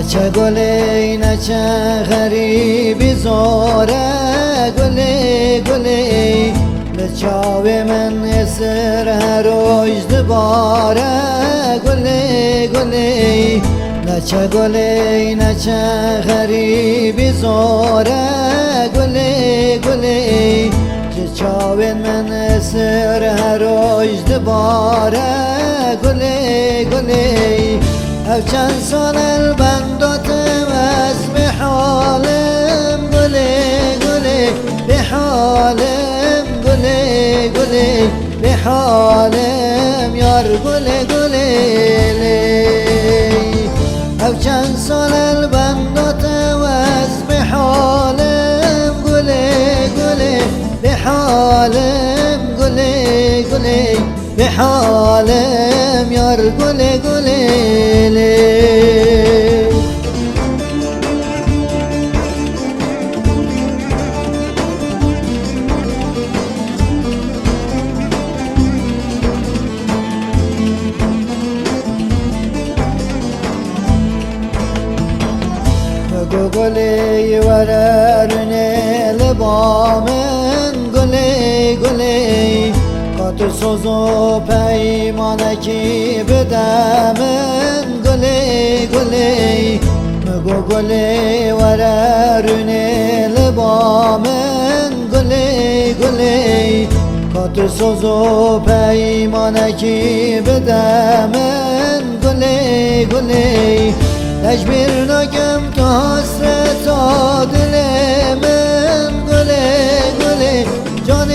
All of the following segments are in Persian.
نچه گلی نچه غریبی زوره گلی گلی لچاوی من اسر هر روز دوباره گلی گلی نچه گلی نچه غریبی زوره گلی گلی لچاوی من اسر هر روز دوباره گلی گلی او چند سال البنداتم از بحالم گلی گلی بحالم گلی گلی بحالم یار گلی گلی او چند سال البنداتم از بحالم گلی گلی بحالم گلی گلی بحالم یار گلی گلی گلی وررنی لبامن گلی گلی قطر سوز و پیمانکی بدمن گلی گلی مگو گلی وررنی لبامن گلی گلی قطر سوز و پیمانکی بدمن گلی گلی تجبیر نکم تو حسرت دل من گلی گلی جان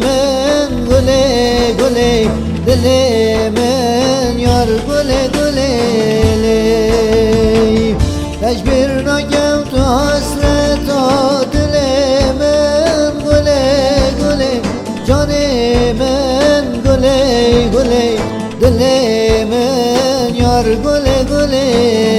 من گلی گلی دل من یار گلی گلی تجبیر نکم تو حسرت دل من گلی گلی جان من گلی گلی دل من یار گلی گلی